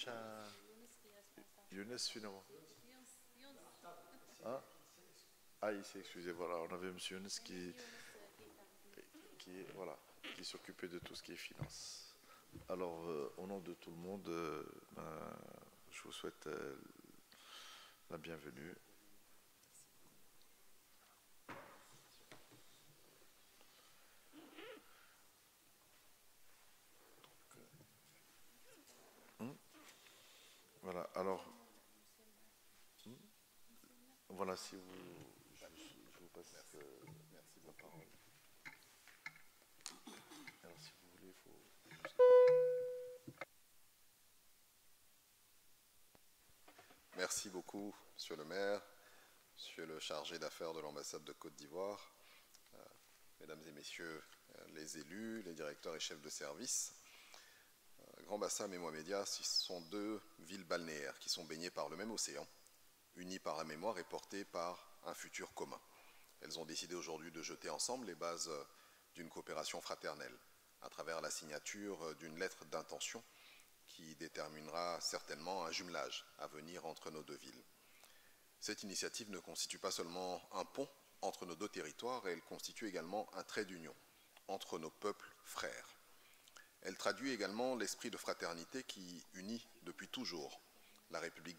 prochain. Younes finalement. Hein? Ah, ici, excusez, voilà, on avait Monsieur Younes voilà, qui s'occupait de tout ce qui est finance. Alors, au nom de tout le monde, je vous souhaite la bienvenue. Hmm. Voilà, alors, voilà, si vous, je vous passe la parole. Alors, si vous voulez, il faut. Merci beaucoup, Monsieur le maire, Monsieur le chargé d'affaires de l'ambassade de Côte d'Ivoire, Mesdames et Messieurs les élus, les directeurs et chefs de service. Grand Bassam et Mohamedia, ce sont deux villes balnéaires qui sont baignées par le même océan, unies par la mémoire et portées par un futur commun. Elles ont décidé aujourd'hui de jeter ensemble les bases d'une coopération fraternelle à travers la signature d'une lettre d'intention qui déterminera certainement un jumelage à venir entre nos deux villes. Cette initiative ne constitue pas seulement un pont entre nos deux territoires, elle constitue également un trait d'union entre nos peuples frères. Elle traduit également l'esprit de fraternité qui unit depuis toujours la République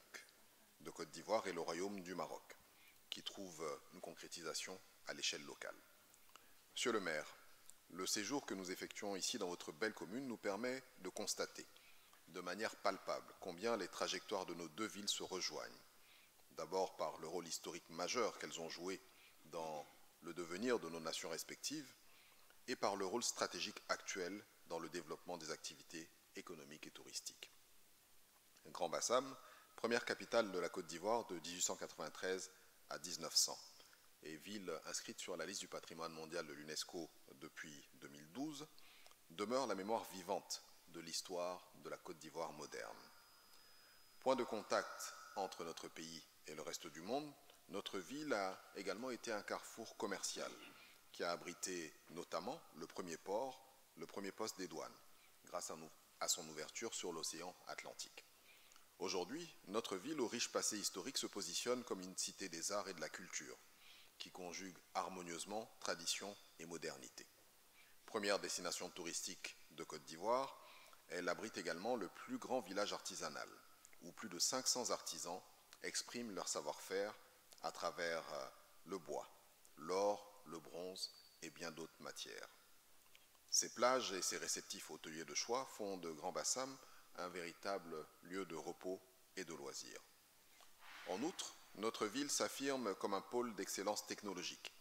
de Côte d'Ivoire et le Royaume du Maroc, qui trouve une concrétisation à l'échelle locale. Monsieur le maire, le séjour que nous effectuons ici dans votre belle commune nous permet de constater de manière palpable combien les trajectoires de nos deux villes se rejoignent. D'abord par le rôle historique majeur qu'elles ont joué dans le devenir de nos nations respectives et par le rôle stratégique actuel dans le développement des activités économiques et touristiques. Grand Bassam, première capitale de la Côte d'Ivoire de 1893 à 1900 et ville inscrite sur la liste du patrimoine mondial de l'UNESCO depuis 2012, demeure la mémoire vivante de l'histoire de la Côte d'Ivoire moderne. Point de contact entre notre pays et le reste du monde, notre ville a également été un carrefour commercial qui a abrité notamment le premier port, le premier poste des douanes, grâce à son ouverture sur l'océan Atlantique. Aujourd'hui, notre ville au riche passé historique se positionne comme une cité des arts et de la culture, qui conjugue harmonieusement tradition et modernité. Première destination touristique de Côte d'Ivoire, elle abrite également le plus grand village artisanal, où plus de 500 artisans expriment leur savoir-faire à travers le bois, l'or, le bronze et bien d'autres matières. Ces plages et ces réceptifs hôteliers de choix font de Grand Bassam un véritable lieu de repos et de loisirs. En outre, notre ville s'affirme comme un pôle d'excellence technologique,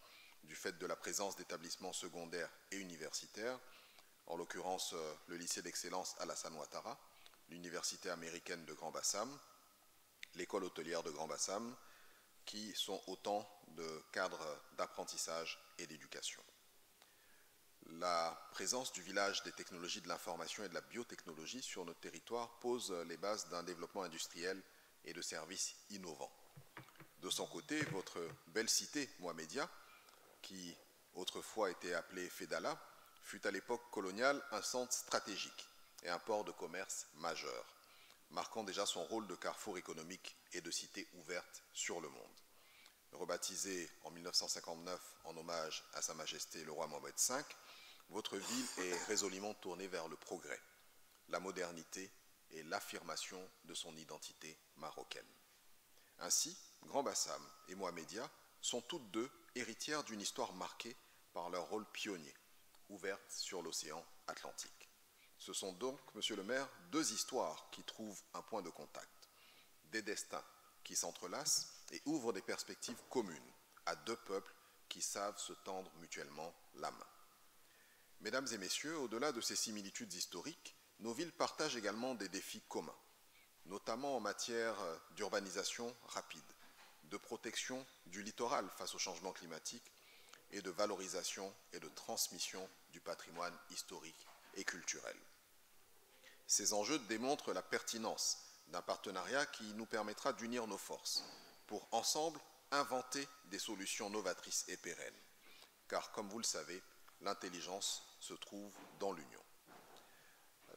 du fait de la présence d'établissements secondaires et universitaires, en l'occurrence le lycée d'excellence Alassane Ouattara, l'université américaine de Grand Bassam, l'école hôtelière de Grand Bassam, qui sont autant de cadres d'apprentissage et d'éducation. La présence du village des technologies de l'information et de la biotechnologie sur notre territoire pose les bases d'un développement industriel et de services innovants. De son côté, votre belle cité, Mohamedia, qui autrefois était appelée Fedala, fut à l'époque coloniale un centre stratégique et un port de commerce majeur, marquant déjà son rôle de carrefour économique et de cité ouverte sur le monde. Rebaptisée en 1959 en hommage à Sa Majesté le roi Mohamed V, votre ville est résolument tournée vers le progrès, la modernité et l'affirmation de son identité marocaine. Ainsi, Grand Bassam et Mohamedia sont toutes deux héritières d'une histoire marquée par leur rôle pionnier, ouverte sur l'océan Atlantique. Ce sont donc, monsieur le maire, deux histoires qui trouvent un point de contact, des destins qui s'entrelacent et ouvrent des perspectives communes à deux peuples qui savent se tendre mutuellement la main. Mesdames et messieurs, au-delà de ces similitudes historiques, nos villes partagent également des défis communs, notamment en matière d'urbanisation rapide, de protection du littoral face au changement climatique et de valorisation et de transmission du patrimoine historique et culturel. Ces enjeux démontrent la pertinence d'un partenariat qui nous permettra d'unir nos forces pour ensemble inventer des solutions novatrices et pérennes. Car comme vous le savez, l'intelligence se trouve dans l'union.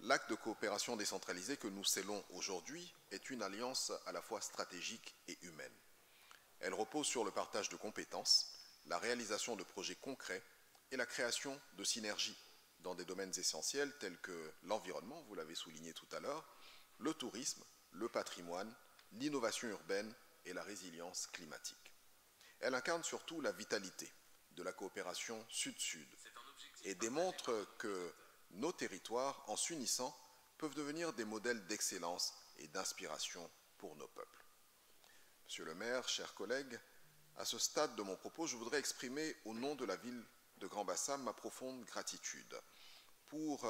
L'acte de coopération décentralisée que nous scellons aujourd'hui est une alliance à la fois stratégique et humaine. Elle repose sur le partage de compétences, la réalisation de projets concrets et la création de synergies dans des domaines essentiels tels que l'environnement, vous l'avez souligné tout à l'heure, le tourisme, le patrimoine, l'innovation urbaine et la résilience climatique. Elle incarne surtout la vitalité de la coopération sud-sud et démontre que nos territoires, en s'unissant, peuvent devenir des modèles d'excellence et d'inspiration pour nos peuples. Monsieur le maire, chers collègues, à ce stade de mon propos, je voudrais exprimer au nom de la ville de Grand-Bassam ma profonde gratitude pour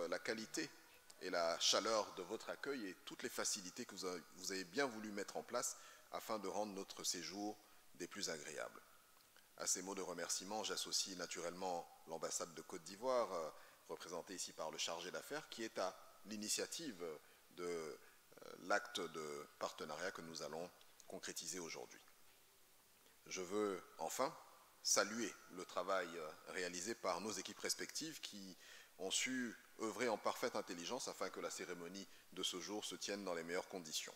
la qualité et la chaleur de votre accueil et toutes les facilités que vous avez bien voulu mettre en place afin de rendre notre séjour des plus agréables. À ces mots de remerciement, j'associe naturellement l'ambassade de Côte d'Ivoire, représentée ici par le chargé d'affaires, qui est à l'initiative de l'acte de partenariat que nous allons concrétiser aujourd'hui. Je veux enfin saluer le travail réalisé par nos équipes respectives qui ont su œuvrer en parfaite intelligence afin que la cérémonie de ce jour se tienne dans les meilleures conditions.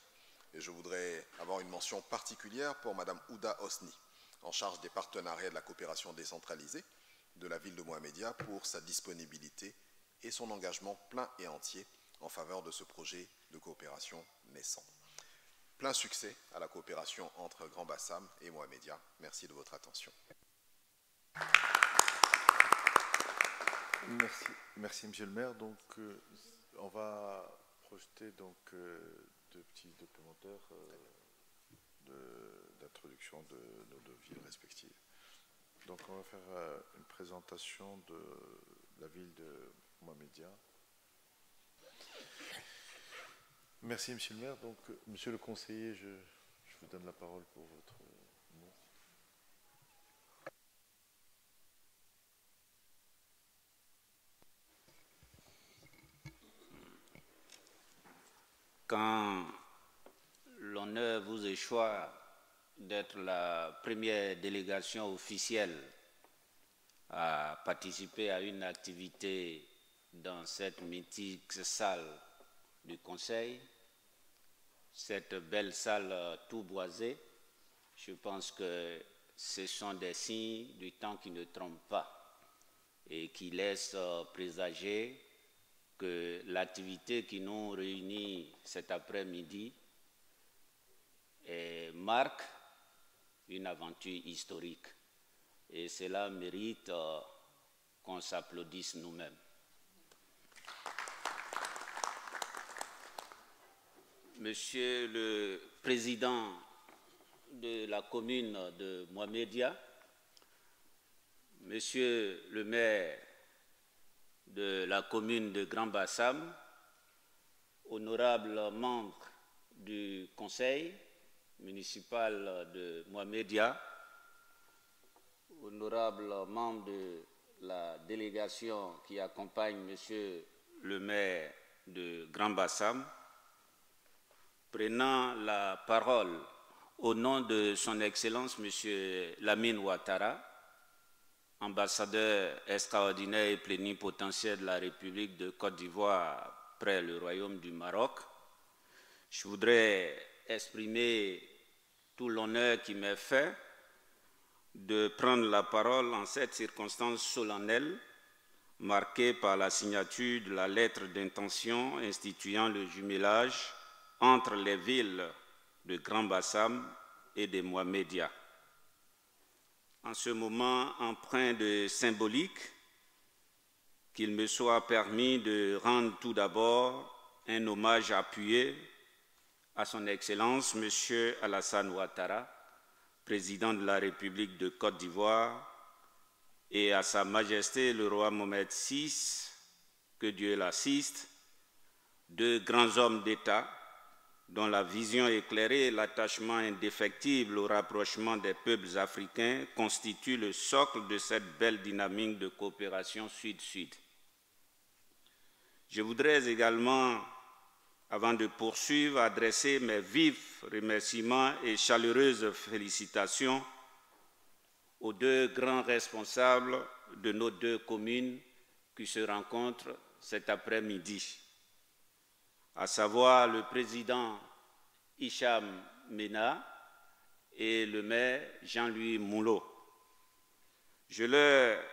Et je voudrais avoir une mention particulière pour Madame Ouda Osni, en charge des partenariats et de la coopération décentralisée de la ville de Mohamedia, pour sa disponibilité et son engagement plein et entier en faveur de ce projet de coopération naissant. Plein succès à la coopération entre Grand-Bassam et Mohamedia. Merci de votre attention. Merci Monsieur le maire. Donc, on va projeter donc deux petits documentaires d'introduction de nos deux villes respectives. Donc, on va faire une présentation de la ville de Mohamedia. Merci Monsieur le maire. Donc, Monsieur le conseiller, je vous donne la parole pour votre mot. Quand l'honneur vous échoit d'être la première délégation officielle à participer à une activité dans cette mythique salle du Conseil, cette belle salle tout boisée, je pense que ce sont des signes du temps qui ne trompent pas et qui laissent présager que l'activité qui nous réunit cet après-midi marque une aventure historique. Et cela mérite qu'on s'applaudisse nous-mêmes. Monsieur le Président de la commune de Mohamedia, Monsieur le maire de la commune de Grand-Bassam, honorables membres du conseil municipal de Mohamedia, honorables membres de la délégation qui accompagne Monsieur le maire de Grand-Bassam, prenant la parole au nom de son Excellence Monsieur Lamine Ouattara, ambassadeur extraordinaire et plénipotentiaire de la République de Côte d'Ivoire près le Royaume du Maroc, je voudrais exprimer tout l'honneur qui m'est fait de prendre la parole en cette circonstance solennelle marquée par la signature de la lettre d'intention instituant le jumelage entre les villes de Grand-Bassam et de Mohamedia. En ce moment empreint de symbolique, qu'il me soit permis de rendre tout d'abord un hommage appuyé à son Excellence M. Alassane Ouattara, président de la République de Côte d'Ivoire, et à Sa Majesté le roi Mohamed VI, que Dieu l'assiste, deux grands hommes d'État dont la vision éclairée et l'attachement indéfectible au rapprochement des peuples africains constituent le socle de cette belle dynamique de coopération sud-sud. Je voudrais également, avant de poursuivre, adresser mes vifs remerciements et chaleureuses félicitations aux deux grands responsables de nos deux communes qui se rencontrent cet après-midi, à savoir le président Hicham Mena et le maire Jean-Louis Moulot. Je leur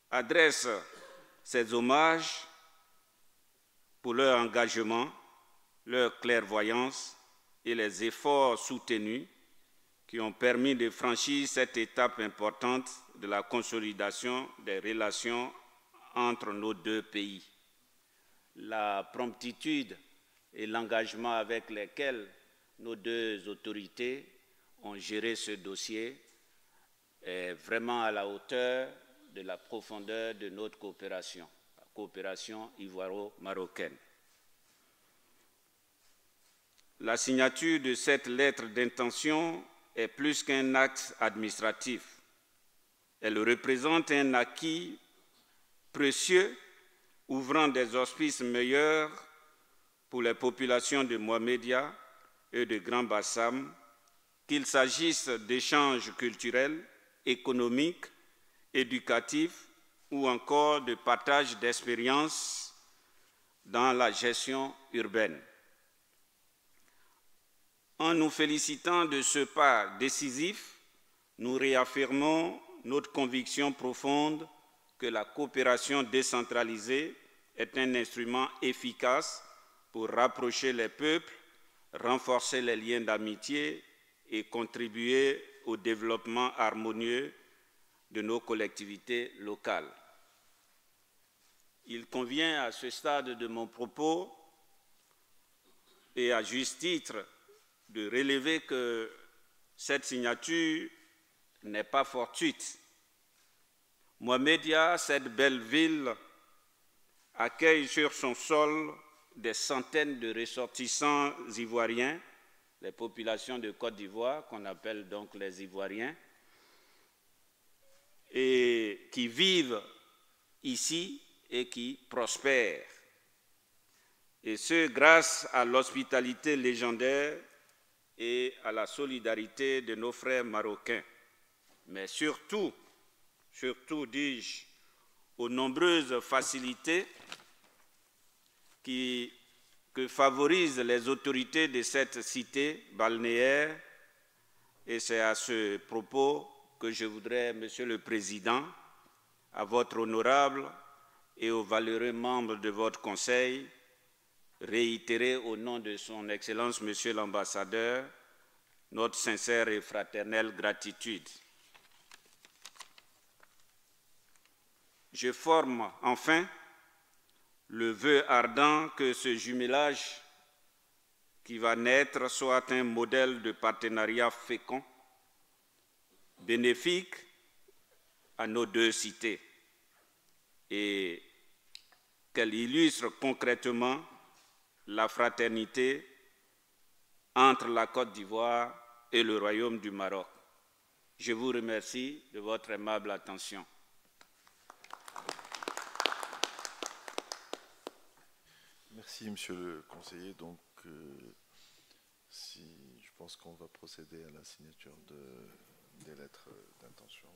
adresse ces hommages pour leur engagement, leur clairvoyance et les efforts soutenus qui ont permis de franchir cette étape importante de la consolidation des relations entre nos deux pays. La promptitude et l'engagement avec lesquels nos deux autorités ont géré ce dossier est vraiment à la hauteur de la profondeur de notre coopération, la coopération ivoiro-marocaine. La signature de cette lettre d'intention est plus qu'un acte administratif. Elle représente un acquis précieux ouvrant des auspices meilleurs pour les populations de Mohamedia et de Grand Bassam, qu'il s'agisse d'échanges culturels, économiques, éducatifs ou encore de partage d'expériences dans la gestion urbaine. En nous félicitant de ce pas décisif, nous réaffirmons notre conviction profonde que la coopération décentralisée est un instrument efficace pour rapprocher les peuples, renforcer les liens d'amitié et contribuer au développement harmonieux de nos collectivités locales. Il convient à ce stade de mon propos, et à juste titre, de relever que cette signature n'est pas fortuite. Mohamedia, cette belle ville, accueille sur son sol des centaines de ressortissants ivoiriens, les populations de Côte d'Ivoire, qu'on appelle donc les Ivoiriens, et qui vivent ici et qui prospèrent. Et ce, grâce à l'hospitalité légendaire et à la solidarité de nos frères marocains. Mais surtout, dis-je, aux nombreuses facilités que favorisent les autorités de cette cité balnéaire. Et c'est à ce propos que je voudrais, Monsieur le Président, à votre honorable et aux valeureux membres de votre Conseil, réitérer au nom de son Excellence, Monsieur l'Ambassadeur, notre sincère et fraternelle gratitude. Je forme enfin le vœu ardent que ce jumelage qui va naître soit un modèle de partenariat fécond, bénéfique à nos deux cités, et qu'elle illustre concrètement la fraternité entre la Côte d'Ivoire et le Royaume du Maroc. Je vous remercie de votre aimable attention. Merci, Monsieur le conseiller. Donc, je pense qu'on va procéder à la signature des lettres d'intention.